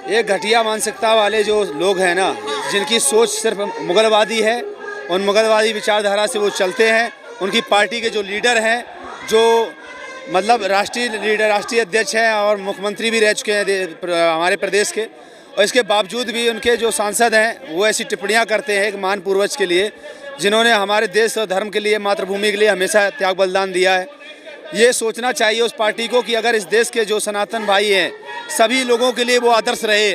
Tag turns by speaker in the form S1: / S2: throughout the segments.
S1: ये घटिया मानसिकता वाले जो लोग हैं ना, जिनकी सोच सिर्फ मुगलवादी है, उन मुगलवादी विचारधारा से वो चलते हैं। उनकी पार्टी के जो लीडर हैं, जो मतलब राष्ट्रीय लीडर, राष्ट्रीय अध्यक्ष हैं और मुख्यमंत्री भी रह चुके हैं हमारे प्रदेश के, और इसके बावजूद भी उनके जो सांसद हैं वो ऐसी टिप्पणियां करते हैं एक महान पूर्वज के लिए, जिन्होंने हमारे देश और धर्म के लिए, मातृभूमि के लिए हमेशा त्याग बलिदान दिया है। ये सोचना चाहिए उस पार्टी को कि अगर इस देश के जो सनातन भाई हैं, सभी लोगों के लिए वो आदर्श रहे,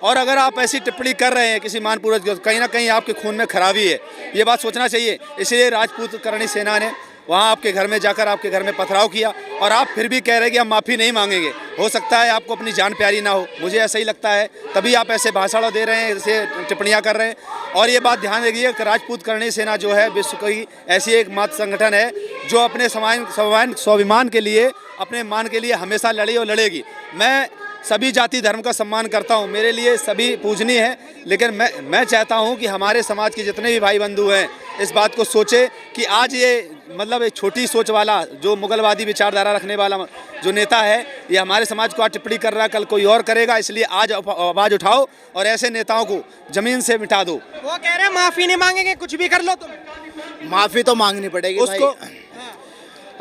S1: और अगर आप ऐसी टिप्पणी कर रहे हैं किसी महान पूर्वज की, कहीं ना कहीं आपके खून में खराबी है, ये बात सोचना चाहिए। इसलिए राजपूत करणी सेना ने वहाँ आपके घर में जाकर आपके घर में पथराव किया, और आप फिर भी कह रहे हैं कि हम माफ़ी नहीं मांगेंगे। हो सकता है आपको अपनी जान प्यारी ना हो, मुझे ऐसा ही लगता है, तभी आप ऐसे भाषण दे रहे हैं, ऐसे टिप्पणियाँ कर रहे हैं। और ये बात ध्यान रखिए कि राजपूत करणी सेना जो है विश्व की ऐसी एक मात्र संगठन है जो अपने स्वाभिमान के लिए, अपने मान के लिए हमेशा लड़ी और लड़ेगी। मैं सभी जाति धर्म का सम्मान करता हूँ, मेरे लिए सभी पूजनीय है, लेकिन मैं चाहता हूँ कि हमारे समाज के जितने भी भाई बंधु हैं इस बात को सोचे कि आज ये मतलब एक छोटी सोच वाला जो मुगलवादी विचारधारा रखने वाला जो नेता है, ये हमारे समाज को आज टिप्पणी कर रहा है, कल कोई और करेगा। इसलिए आज आवाज़ उठाओ और ऐसे नेताओं को जमीन से मिटा दो।
S2: वो कह रहे हैं माफ़ी नहीं मांगेंगे, कुछ भी कर लो तुम।
S3: माफ़ी तो मांगनी पड़ेगी उसको भाई।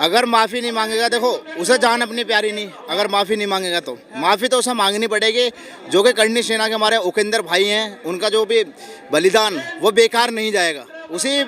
S3: अगर माफ़ी नहीं मांगेगा, देखो उसे जान अपनी प्यारी नहीं, अगर माफ़ी नहीं मांगेगा तो माफ़ी तो उसे मांगनी पड़ेगी। जो कि करणी सेना के हमारे उपेंद्र भाई हैं, उनका जो भी बलिदान वो बेकार नहीं जाएगा। उसी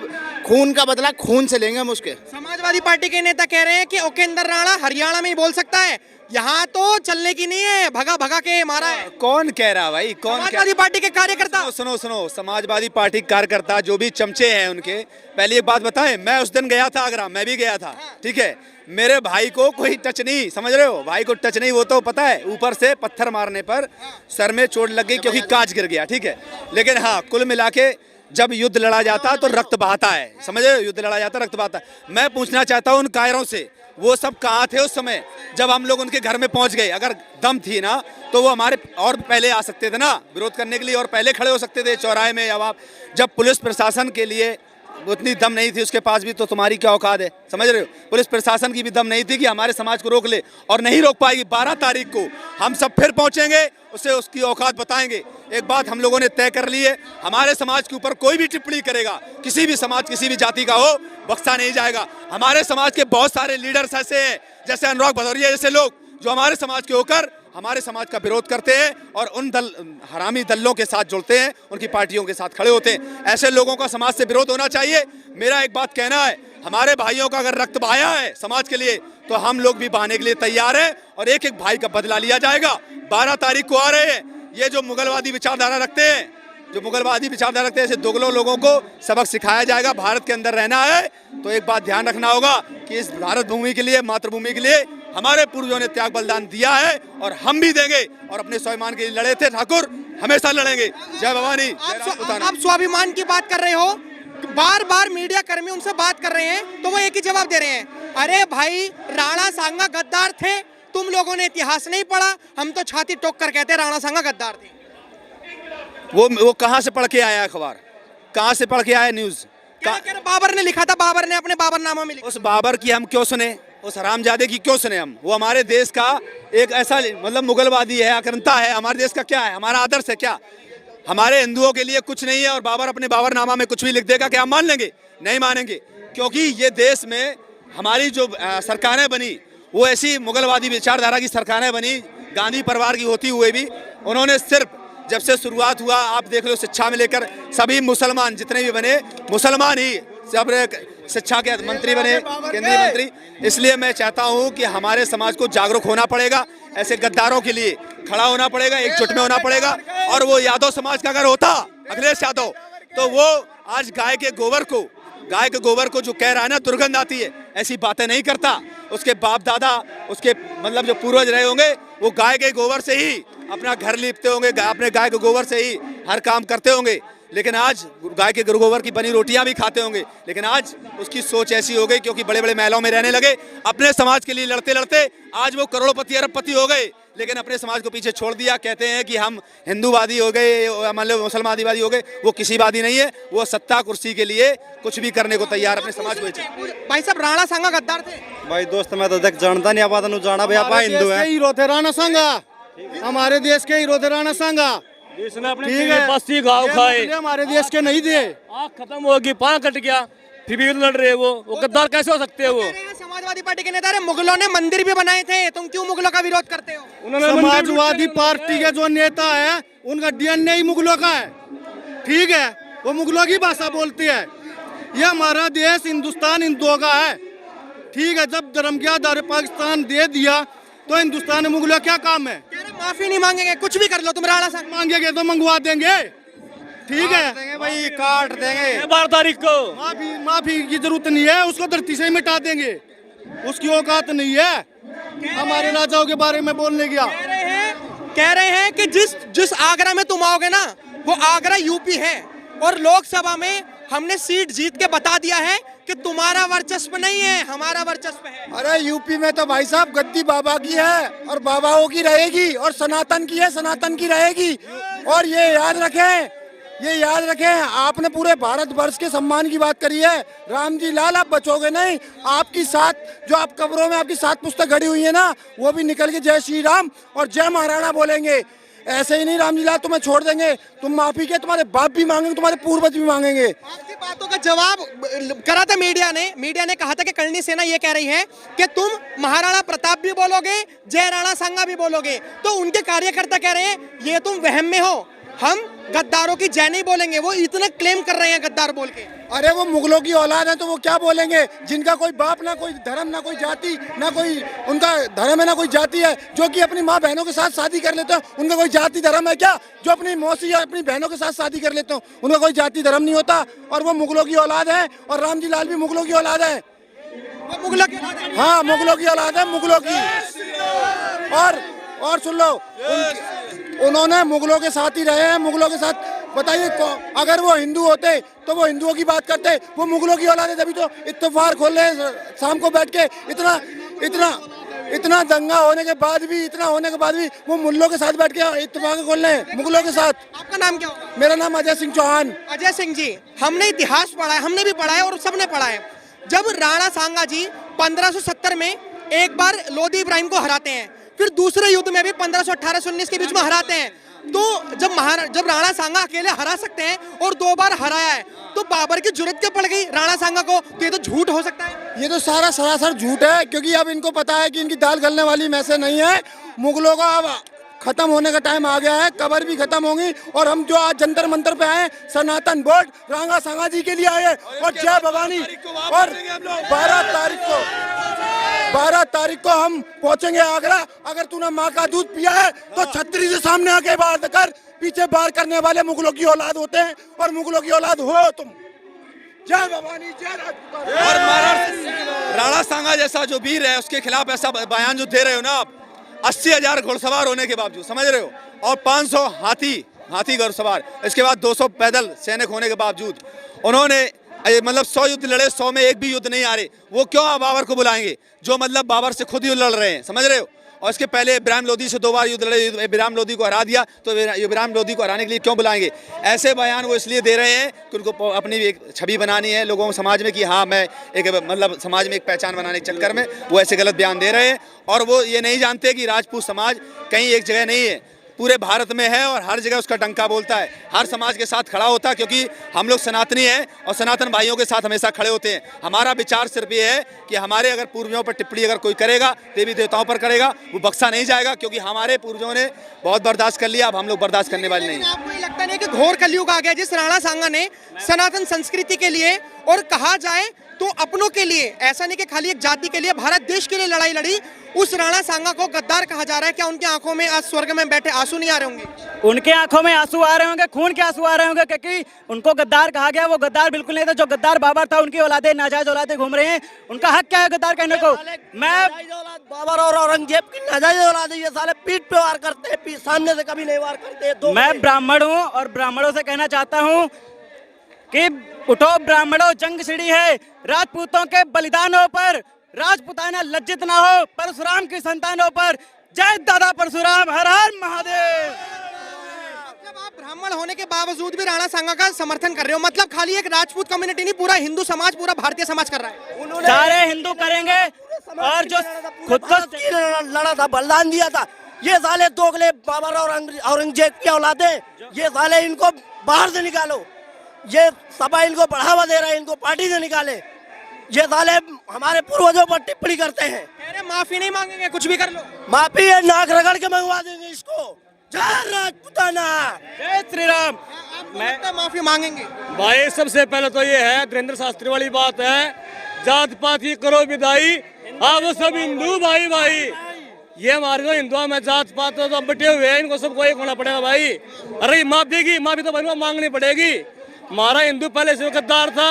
S3: खून का बदला खून से लेंगे हम उसके।
S2: समाजवादी पार्टी के नेता कह रहे हैं कि उपेंद्र राणा हरियाणा में ही बोल सकता है, यहाँ तो चलने की नहीं है, भगा भगा के मारा है।
S1: कौन कह रहा भाई? कौन?
S2: समाजवादी पार्टी के कार्यकर्ता।
S1: सुनो, समाजवादी पार्टी के कार्यकर्ता जो भी चमचे हैं उनके, पहले एक बात बताएं, मैं उस दिन गया था आगरा, मैं भी गया था, ठीक है, मेरे भाई को कोई टच नहीं, समझ रहे हो, भाई को टच नहीं, वो तो पता है ऊपर से पत्थर मारने पर सर में चोट लग गई क्योंकि कांच गिर गया, ठीक है। लेकिन हाँ, कुल मिला के जब युद्ध लड़ा जाता तो रक्त बहाता है, समझ रहे हो, युद्ध लड़ा जाता रक्त बहाता है। मैं पूछना चाहता हूँ उन कायरों से, वो सब कहाँ थे उस समय जब हम लोग उनके घर में पहुंच गए? अगर दम थी ना तो वो हमारे और पहले आ सकते थे ना विरोध करने के लिए, और पहले खड़े हो सकते थे चौराहे में। अब जब पुलिस प्रशासन के लिए उतनी दम नहीं थी उसके पास भी, तो तुम्हारी क्या औकात है? समझ रहे हो, पुलिस प्रशासन की भी दम नहीं थी कि हमारे समाज को रोक ले, और नहीं रोक पाएगी। 12 तारीख को हम सब फिर पहुंचेंगे, उसे उसकी औकात बताएंगे। एक बात हम लोगों ने तय कर ली है, हमारे समाज के ऊपर कोई भी टिप्पणी करेगा, किसी भी समाज किसी भी जाति का हो, बख्शा नहीं जाएगा। हमारे समाज के बहुत सारे लीडर्स ऐसे हैं, जैसे अनुराग भदौरिया जैसे लोग, जो हमारे समाज के होकर हमारे समाज का विरोध करते हैं और उन हरामी दलों के साथ जुड़ते हैं, उनकी पार्टियों के साथ खड़े होते हैं। ऐसे लोगों का समाज से विरोध होना चाहिए। मेरा एक बात कहना है, हमारे भाइयों का अगर रक्त बहाया है समाज के लिए, तो हम लोग भी बहाने के लिए तैयार हैं, और एक एक भाई का बदला लिया जाएगा। 12 तारीख को आ रहे हैं। ये जो मुगलवादी विचारधारा रखते हैं, ऐसे दोगलों लोगों को सबक सिखाया जाएगा। भारत के अंदर रहना है तो एक बात ध्यान रखना होगा कि इस भारत भूमि के लिए, मातृभूमि के लिए हमारे पूर्वजों ने त्याग बलिदान दिया है, और हम भी देंगे, और अपने स्वाभिमान के लिए लड़े थे ठाकुर, हमेशा लड़ेंगे। जय भवानी।
S2: आप स्वाभिमान की बात कर रहे हो, बार बार मीडिया कर्मी उनसे बात कर रहे हैं तो वो एक ही जवाब दे रहे हैं, अरे भाई राणा सांगा गद्दार थे, तुम लोगों ने इतिहास नहीं पढ़ा, हम तो छाती ठोक कर कहते राणा सांगा गद्दार थे।
S1: वो कहाँ से पढ़ के आया अखबार, कहाँ से पढ़ के आया न्यूज?
S2: बाबर ने लिखा था, बाबर ने अपने बाबरनामा में लिखा।
S1: उस बाबर की हम क्यों सुने, उस हरामजादे की क्यों सुने हम? वो हमारे देश का एक ऐसा मतलब मुगलवादी है, आक्रांता है। हमारे देश का क्या है, हमारा आदर्श है क्या? हमारे हिंदुओं के लिए कुछ नहीं है, और बाबर अपने बाबरनामा में कुछ भी लिख देगा, क्या हम मान लेंगे? नहीं मानेंगे, क्योंकि ये देश में हमारी जो सरकारें बनी वो ऐसी मुगलवादी विचारधारा की सरकारें बनी, गांधी परिवार की होती हुए भी उन्होंने सिर्फ जब से शुरुआत हुआ, आप देख लो, शिक्षा में लेकर सभी मुसलमान जितने भी बने, मुसलमान ही सब शिक्षा के मंत्री बने, केंद्रीय मंत्री। इसलिए मैं चाहता हूं कि हमारे समाज को जागरूक होना पड़ेगा, ऐसे गद्दारों के लिए खड़ा होना पड़ेगा, एकजुट में होना पड़ेगा। और वो यादव समाज का अगर होता, अखिलेश यादव, तो वो आज गाय के गोबर को जो कह रहा है ना, दुर्गंध आती है, ऐसी बातें नहीं करता। उसके बाप दादा, उसके मतलब जो पूर्वज रहे होंगे, वो गाय के गोबर से ही अपना घर लीपते होंगे, अपने गाय के गोबर से ही हर काम करते होंगे। लेकिन आज गाय के गोबर की बनी रोटियां भी खाते होंगे, लेकिन आज उसकी सोच ऐसी हो गई, क्योंकि बड़े बड़े महलों में रहने लगे, अपने समाज के लिए लड़ते लड़ते आज वो करोड़पति अरबपति हो गए, लेकिन अपने समाज को पीछे छोड़ दिया। कहते हैं कि हम हिंदूवादी हो गए, मतलब मुसलमानवादी हो गए। वो किसी वादी नहीं है, वो सत्ता कुर्सी के लिए कुछ भी करने को तैयार, अपने समाज को।
S2: भाई साहब, राणा सांगा गद्दार थे?
S3: भाई दोस्त, मैं तो देख जानता नहीं, आप जाना भैया, हिंदू है,
S4: हीरो थे राणा सांगा, हमारे देश के हीरो थे राणा सांगा,
S5: इसने अपने
S4: ठीक है,
S5: बस्ती गाँव
S4: ये
S5: खाए,
S4: मुगले हमारे देश के नहीं थे।
S5: आँख खत्म होगी, पाँव कट गया, फिर भी लड़ रहे वो गद्दार कैसे हो सकते हैं वो?
S2: कह रहे हैं समाजवादी पार्टी के नेता, अरे मुगलों ने मंदिर भी बनाए थे, तुम क्यों मुगलों का विरोध करते हो?
S5: उन्होंने
S4: समाजवादी पार्टी के जो नेता है उनका डीएनए ही मुगलों का है, ठीक है, वो मुगलों की भाषा बोलते हैं। ये हमारा देश हिंदुस्तान हिंदुओं का है, ठीक है। जब धर्म के आधार पर पाकिस्तान दे दिया तो हिंदुस्तान में मुगलों क्या काम है?
S2: कह रहे माफी नहीं मांगेंगे, कुछ भी कर लो तुम राणा सांगा।
S4: मांगेंगे तो मंगवा देंगे, ठीक है
S1: भाई काट देंगे
S5: 12 तारीख को
S4: माफी की जरूरत नहीं है, उसको धरती से ही मिटा देंगे, उसकी औकात नहीं है हमारे राजाओं के बारे में बोलने की।
S2: कह रहे हैं कि जिस आगरा में तुम आओगे ना, वो आगरा यूपी है, और लोकसभा में हमने सीट जीत के बता दिया है कि तुम्हारा वर्चस्व नहीं है, हमारा वर्चस्व है।
S6: अरे यूपी में तो भाई साहब गद्दी बाबा की है और बाबाओं की रहेगी, और सनातन की है, सनातन की रहेगी। और ये याद रखें, आपने पूरे भारतवर्ष के सम्मान की बात करी है। राम जी लाल आप बचोगे नहीं, आपकी साथ जो आप कब्रों में आपकी 7 पुस्तक गड़ी हुई है ना, वो भी निकल के जय श्री राम और जय महाराणा बोलेंगे। ऐसे ही नहीं राम जी लाल तुम्हें छोड़ देंगे, तुम माफी के तुम्हारे बाप भी मांगेंगे, तुम्हारे पूर्वज भी मांगेंगे।
S2: आपकी बातों का जवाब करा था मीडिया ने कहा था कि करणी सेना ये कह रही है कि तुम महाराणा प्रताप भी बोलोगे, जय राणा सांगा भी बोलोगे, तो उनके कार्यकर्ता कह रहे हैं ये तुम वहम में हो, हम गद्दारों की जय नहीं बोलेंगे। वो इतना क्लेम कर रहे हैं गद्दार बोल के।
S6: अरे वो मुगलों की औलाद है तो वो क्या बोलेंगे, जिनका कोई बाप ना कोई धर्म ना कोई जाति ना कोई उनका धर्म है ना कोई जाति है, जो कि अपनी माँ बहनों के साथ शादी कर लेते हो, उनका कोई जाति धर्म है क्या? जो अपनी मौसी या अपनी बहनों के साथ शादी कर लेते हो, उनका कोई जाति धर्म नहीं होता। और वो मुगलों की औलाद है, और राम जी लाल भी मुगलों की औलाद है।
S2: वो मुगलों की औलाद है।
S6: हाँ मुगलों की औलाद है, मुगलों की। और सुन लो, उन्होंने मुगलों के साथ ही रहे हैं, मुगलों के साथ। बताइए अगर वो हिंदू होते तो वो हिंदुओं की बात करते, वो मुगलों की औलाद है, तभी तो इत्तेफाक खोल रहे शाम को बैठ के। इतना दंगा होने के बाद भी वो मुल्लों के साथ बैठ के इत्तेफाक खोल रहे हैं मुगलों के साथ।
S2: आपका नाम क्या होगा?
S6: मेरा नाम अजय सिंह चौहान।
S2: अजय सिंह जी, हमने इतिहास पढ़ा है, हमने भी पढ़ा है और सबने पढ़ा है। जब राणा सांगा जी 1570 में एक बार लोधी इब्राहिम को हराते हैं, फिर दूसरे युद्ध में भी 1518-19 के बीच में हराते हैं, तो जब राणा सांगा अकेले हरा सकते हैं और 2 बार हराया है, तो बाबर की जरूरत क्या पड़ गई राणा सांगा को? तो ये तो झूठ हो सकता है।
S6: ये तो सारा सरासर झूठ है, क्योंकि अब इनको पता है कि इनकी दाल गलने वाली मैसे नहीं है। मुगलों का अब खत्म होने का टाइम आ गया है, कबर भी खत्म होंगी, और हम जो आज जंतर मंतर पे आए, सनातन बोर्ड राणा सांगा जी के लिए आए, और जय भवानी। और 12 तारीख को हम पहुंचेंगे आगरा। अगर तूने माँ का दूध पिया है तो छतरी से सामने आके बात कर, पीछे बार करने वाले मुगलों की औलाद होते हैं, और मुगलों की औलाद हो तुम। जय भवानी, जय राजपूत।
S1: और राणा सांगा जैसा जो वीर है उसके खिलाफ ऐसा बयान जो दे रहे हो ना आप, 80,000 घुड़सवार होने के बावजूद, समझ रहे हो, और 500 हाथी घुड़सवार, इसके बाद 200 पैदल सैनिक होने के बावजूद उन्होंने मतलब 100 युद्ध लड़े, 100 में एक भी युद्ध नहीं हारे। वो क्यों बाबर को बुलाएंगे जो मतलब बाबर से खुद ही लड़ रहे हैं, समझ रहे हो? और इसके पहले इब्राहिम लोदी से 2 बार युद्ध लड़े, इब्राहिम लोदी को हरा दिया, तो इब्राहिम लोदी को हराने के लिए क्यों बुलाएंगे? ऐसे बयान वो इसलिए दे रहे हैं कि उनको अपनी एक छवि बनानी है लोगों समाज में, कि हाँ मैं एक मतलब समाज में एक पहचान बनाने के चक्कर में वो ऐसे गलत बयान दे रहे हैं। और वो ये नहीं जानते कि राजपूत समाज कहीं एक जगह नहीं है, पूरे भारत में है, और हर जगह उसका डंका बोलता है, हर समाज के साथ खड़ा होता है, क्योंकि हम लोग सनातनी हैं और सनातन भाइयों के साथ हमेशा खड़े होते हैं। हमारा विचार सिर्फ ये है कि हमारे अगर पूर्वजों पर टिप्पणी अगर कोई करेगा, देवी देवताओं पर करेगा, वो बख्शा नहीं जाएगा, क्योंकि हमारे पूर्वजों ने बहुत बर्दाश्त कर लिया, अब हम लोग बर्दाश्त करने वाले नहीं।
S2: आपको ये लगता नहीं कि घोर कलयुग आ गया, जिस राणा सांगा ने सनातन संस्कृति के लिए, और कहा जाए तो अपनों के लिए, ऐसा नहीं कि खाली एक जाति के लिए, भारत देश के लिए लड़ाई लड़ी, उस राणा सांगा को गद्दार कहा जा रहा है? क्या उनकी आंखों में आज स्वर्ग में बैठे आंसू नहीं आ रहे होंगे?
S7: उनके आंखों में आंसू आ रहे होंगे, खून के आंसू आ रहे होंगे, क्योंकि उनको गद्दार कहा गया। वो गद्दार बिल्कुल नहीं था। जो गद्दार बाबर था, उनकी औलादे नाजायज औलादे घूम रहे हैं। उनका हक क्या है गद्दार कहने को? मैं
S8: बाबर और औरंगजेब की नाजायज औलाद है, ये साले पीठ पे वार करते हैं, सामने से कभी नहीं वार करते।
S7: मैं ब्राह्मण हूँ और ब्राह्मणों से कहना चाहता हूँ कि उठो ब्राह्मणों, जंग छिड़ी है राजपूतों के बलिदानों पर। राजपूताना लज्जित ना हो परशुराम की संतानों पर। जय दादा परशुराम, हर हर महादेव।
S2: जब आप ब्राह्मण होने के बावजूद भी राणा सांगा का समर्थन कर रहे हो, मतलब खाली एक राजपूत कम्युनिटी नहीं, पूरा हिंदू समाज, पूरा भारतीय समाज कर रहा है।
S7: सारे हिंदू करेंगे, और जो खुद को
S8: लड़ा था, बलिदान दिया था, ये साले दोगले बाबर और औरंगजेब की औलादे, ये साले इनको बाहर से निकालो। ये सपा इनको बढ़ावा दे रहा है, इनको पार्टी से निकाले। ये साले हमारे पूर्वजों पर टिप्पणी करते हैं।
S2: कह रहे माफी नहीं मांगेंगे, कुछ भी कर लो।
S8: माफी ये नाक रगड़ के मंगवा देंगे इसको। जय राजपूताना,
S7: जय श्री राम।
S2: मैं माफी मांगेंगे।
S5: भाई सबसे पहले तो ये है धीरेन्द्र शास्त्री वाली बात है, जात पात की करो विदाई, आप सब हिंदू भाई भाई। ये हमारे जो हिंदुओं में जात पात तो बटे हुए हैं, इनको सबको एक होना पड़ेगा भाई। अरे माफी तो भाई मांगनी पड़ेगी। हमारा हिंदू पहले से गद्दार था,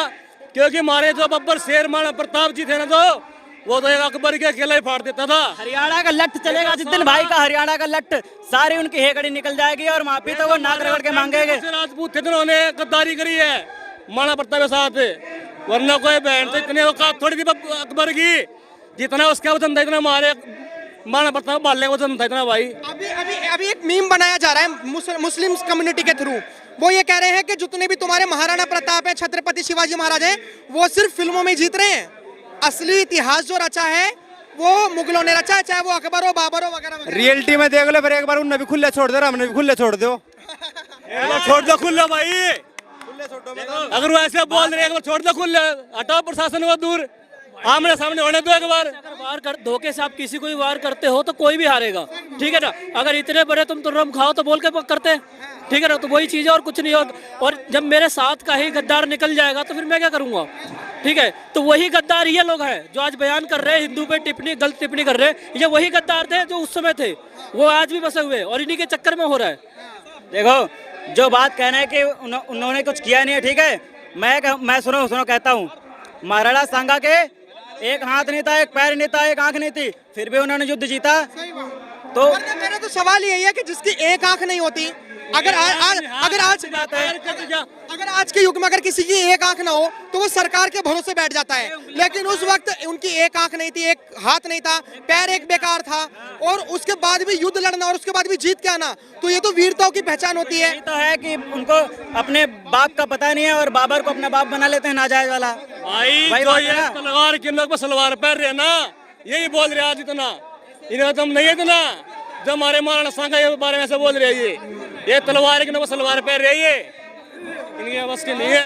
S5: क्योंकि हमारे जो बब्बर शेर महाराणा प्रताप जी थे ना, जो वो तो एक अकबर के अकेला ही फाड़ देता था।
S7: हरियाणा का लट चलेगा जिस दिन भाई का, हरियाणा का लट सारी उनकी हेकड़ी निकल जाएगी और माफी तो वो नाक रगड़ के मांगेंगे।
S5: राजपूत थे जिन्होंने गद्दारी करी है महाराणा प्रताप के साथ, वरना कोई बहन तो इतने औकात थोड़ी थी अकबर की, जितना उसका वजन था इतना हमारे महाराणा प्रताप बाले का वजन था इतना भाई।
S2: अभी अभी अभी एक मीम बनाया जा रहा है मुस्लिम कम्युनिटी के थ्रू। वो ये कह रहे हैं कि जितने भी तुम्हारे महाराणा प्रताप है, छत्रपति शिवाजी महाराज हैं, वो सिर्फ फिल्मों में जीत रहे हैं। असली इतिहास जो रचा है वो मुगलों ने रचा है, चाहे वो अकबर हो, बाबर हो, वगैरह।
S6: रियलिटी में देख लो, फिर एक बार उन्हें भी खुले छोड़ दो, हमने भी खुले छोड़ दो।
S5: छोड़ दो खुले भाई, अगर वो ऐसे बोल रहे हैं छोड़ दो खुले, हटाओ प्रशासन को दूर, आमने सामने होने दो एक बार।
S9: अगर वार कर धोखे से आप किसी को भी वार करते हो तो कोई भी हारेगा, ठीक है ना। अगर इतने बड़े तुम तो रम खाओ तो बोल के करते हैं, ठीक है ना, तो वही चीज़ है और कुछ नहीं होगा। और जब मेरे साथ का ही गद्दार निकल जाएगा तो फिर मैं क्या करूँगा, ठीक है। तो वही गद्दार ये लोग हैं जो आज बयान कर रहे हैं, हिंदू पे टिप्पणी, गलत टिप्पणी कर रहे हैं, ये वही गद्दार थे जो उस समय थे, वो आज भी बसे हुए और इन्हीं के चक्कर में हो रहा है।
S7: देखो जो बात कहना है कि उन्होंने कुछ किया नहीं है, ठीक है। मैं सुनो कहता हूँ, महाराणा सांगा के एक हाथ नहीं था, एक पैर नहीं था, एक आंख नहीं थी, फिर भी उन्होंने युद्ध जीता। तो
S2: मेरा तो सवाल यही है कि जिसकी एक आंख नहीं होती, अगर आज के युग में अगर किसी की एक आंख ना हो तो वो सरकार के भरोसे बैठ जाता है। लेकिन उस वक्त उनकी एक आंख नहीं थी, एक हाथ नहीं था, पैर एक बेकार था, और उसके बाद भी युद्ध लड़ना और उसके बाद भी जीत के आना, तो ये तो वीरताओं की पहचान होती है।
S7: तो है कि उनको अपने बाप का पता नहीं है और बाबर को अपना बाप बना लेते हैं नाजायज वाला।
S5: भाई जो ये तलवार के लोग सलवार पहन रहे हैं ना, यही बोल रहे आज इतना, इन्हें तुम नहीं इतना जो हमारे महाराणा सांगा के बारे में ऐसे बोल रहे हैं, ये तलवार के लोग सलवार पहन रहे हैं, ये इनके बस की नहीं है।